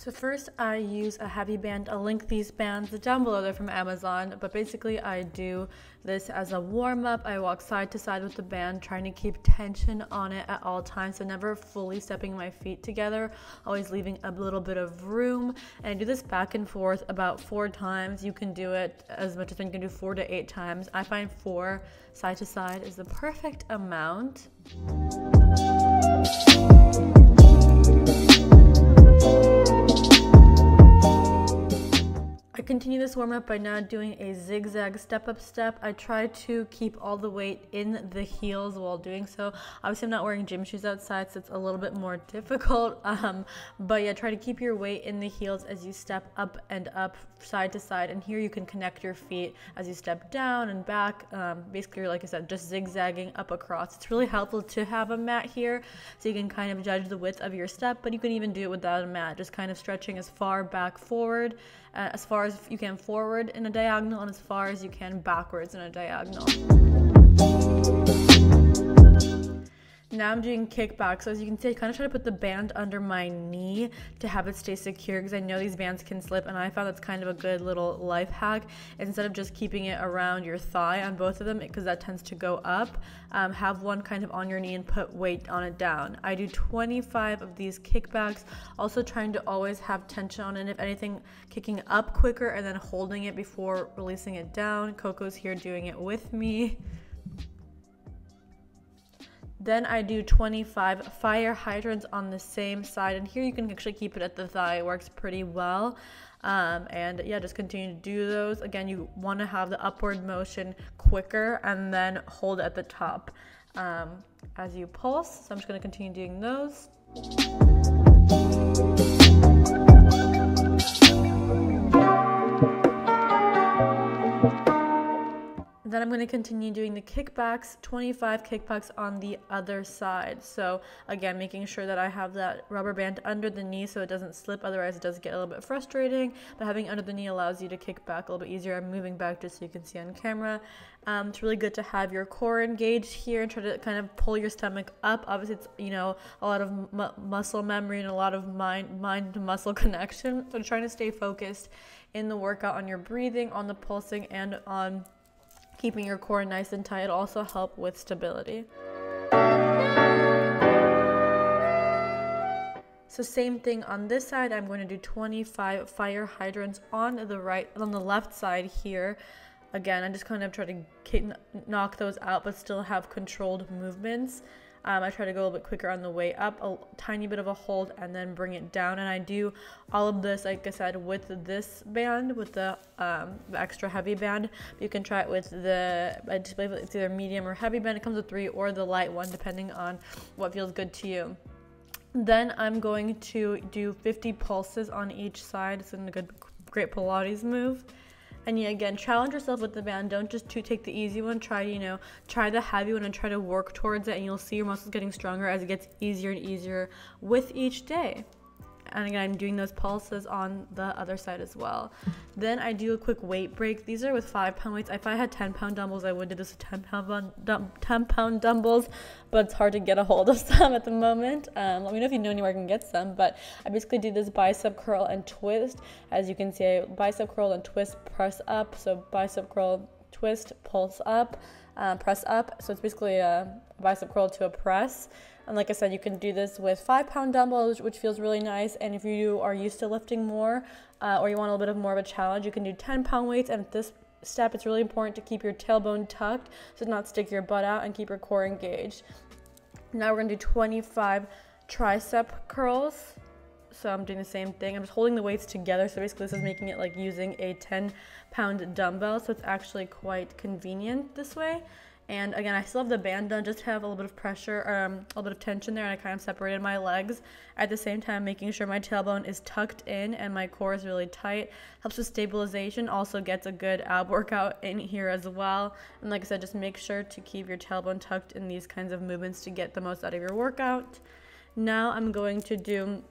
So first I use a heavy band. I'll link these bands down below. They're from Amazon, but basically I do this as a warm-up. I walk side to side with the band, trying to keep tension on it at all times, so never fully stepping my feet together, always leaving a little bit of room. And I do this back and forth about 4 times. You can do it as much as you can do 4 to 8 times. I find 4 side to side is the perfect amount. I continue this warm-up by now doing a zigzag step-up step. I try to keep all the weight in the heels while doing so. Obviously, I'm not wearing gym shoes outside, so it's a little bit more difficult. But yeah, try to keep your weight in the heels as you step up and up, side to side. And here you can connect your feet as you step down and back. Basically, like I said, just zigzagging up across. It's really helpful to have a mat here, so you can kind of judge the width of your step, but you can even do it without a mat, just kind of stretching as far back forward, as far as you can forward in a diagonal, and as far as you can backwards in a diagonal. Now I'm doing kickback. So as you can see, I kind of try to put the band under my knee to have it stay secure, because I know these bands can slip, and I found that's kind of a good little life hack. Instead of just keeping it around your thigh on both of them, because that tends to go up, have one kind of on your knee and put weight on it down. I do 25 of these kickbacks, also trying to always have tension on it. If anything, kicking up quicker and then holding it before releasing it down. Coco's here doing it with me. Then I do 25 fire hydrants on the same side, and here you can actually keep it at the thigh. It works pretty well. And yeah, just continue to do those. Again, you want to have the upward motion quicker and then hold at the top as you pulse. So I'm just going to continue doing those. Then I'm going to continue doing the kickbacks, 25 kickbacks on the other side. So again, making sure that I have that rubber band under the knee so it doesn't slip, otherwise it does get a little bit frustrating, but having it under the knee allows you to kick back a little bit easier. I'm moving back just so you can see on camera. It's really good to have your core engaged here and try to kind of pull your stomach up. Obviously it's, you know, a lot of muscle memory and a lot of mind to muscle connection. So trying to stay focused in the workout on your breathing, on the pulsing, and on keeping your core nice and tight. It'll also help with stability. So same thing on this side. I'm going to do 25 fire hydrants on the left side here. Again, I just kind of try to knock those out, but still have controlled movements. I try to go a little bit quicker on the way up, a tiny bit of a hold, and then bring it down. And I do all of this, like I said, with this band, with the extra heavy band. You can try it with I just believe it's either medium or heavy band. It comes with 3, or the light one, depending on what feels good to you. Then I'm going to do 50 pulses on each side. It's a great Pilates move. And yeah, again, challenge yourself with the band. Don't just take the easy one. Try, try the heavy one and try to work towards it, and you'll see your muscles getting stronger as it gets easier and easier with each day. And again, I'm doing those pulses on the other side as well. Then I do a quick weight break. These are with 5-pound weights. If I had 10-pound dumbbells, I would do this with 10-pound dumbbells, but it's hard to get a hold of some at the moment. Let me know if you know anywhere I can get some, but I basically do this bicep curl and twist. As you can see, I bicep curl and twist, press up. So bicep curl, twist, pulse up, press up. So it's basically a bicep curl to a press. And like I said, you can do this with 5-pound dumbbells, which feels really nice. And if you are used to lifting more, or you want a little bit of more of a challenge, you can do 10-pound weights. And at this step, it's really important to keep your tailbone tucked so not stick your butt out and keep your core engaged. Now we're going to do 25 tricep curls. So I'm doing the same thing. I'm just holding the weights together. So basically this is making it like using a 10-pound dumbbell. So it's actually quite convenient this way. And again, I still have the band done, just to have a little bit of pressure, a little bit of tension there, and I kind of separated my legs. At the same time, making sure my tailbone is tucked in and my core is really tight. Helps with stabilization, also gets a good ab workout in here as well. And like I said, just make sure to keep your tailbone tucked in these kinds of movements to get the most out of your workout. Now I'm going to do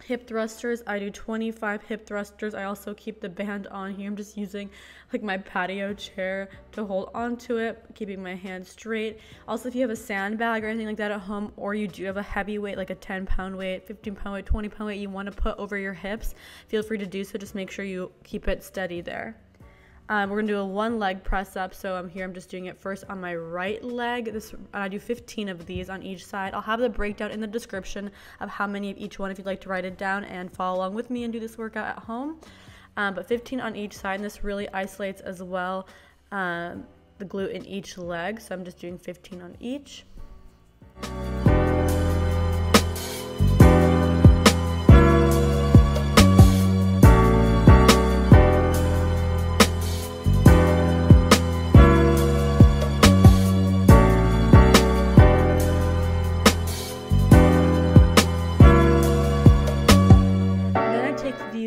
Hip thrusters, I do 25 hip thrusters. I also keep the band on here. I'm just using like my patio chair to hold onto it, keeping my hands straight. Also, if you have a sandbag or anything like that at home, or you do have a heavy weight, like a 10-pound weight, 15-pound weight, 20-pound weight you want to put over your hips, feel free to do so. Just make sure you keep it steady there. We're going to do a 1 leg press up. So I'm just doing it first on my right leg. I do 15 of these on each side. I'll have the breakdown in the description of how many of each one if you'd like to write it down and follow along with me and do this workout at home. But 15 on each side, and this really isolates as well the glute in each leg. So I'm just doing 15 on each.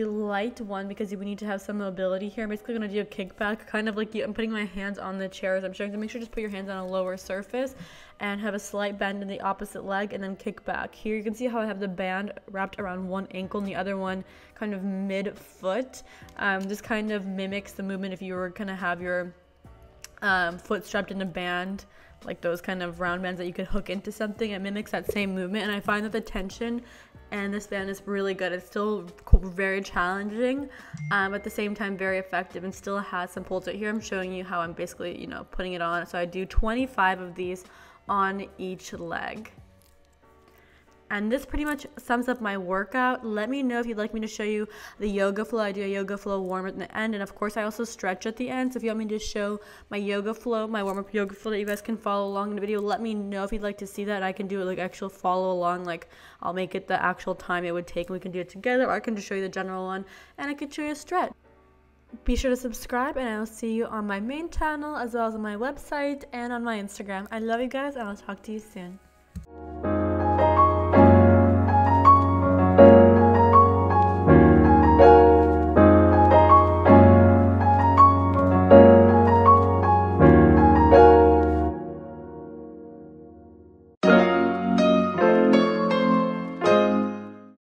Light one because we need to have some mobility here. I'm basically going to do a kickback, kind of like I'm putting my hands on the chair as I'm showing. So make sure just put your hands on a lower surface and have a slight bend in the opposite leg and then kick back. Here you can see how I have the band wrapped around one ankle and the other one kind of mid-foot. This kind of mimics the movement if you were going to have your foot strapped in a band, like those kind of round bands that you could hook into something. It mimics that same movement, and I find that the tension and this band is really good. It's still very challenging, at the same time very effective, and still has some pulls. Right here I'm showing you how I'm basically, putting it on. So I do 25 of these on each leg. And this pretty much sums up my workout. Let me know if you'd like me to show you the yoga flow. I do a yoga flow warm at the end. And of course, I also stretch at the end. So if you want me to show my yoga flow, my warm-up yoga flow that you guys can follow along in the video, let me know if you'd like to see that. I can do it like actual follow along. Like I'll make it the actual time it would take and we can do it together. Or I can just show you the general one and I can show you a stretch. Be sure to subscribe and I'll see you on my main channel as well as on my website and on my Instagram. I love you guys and I'll talk to you soon.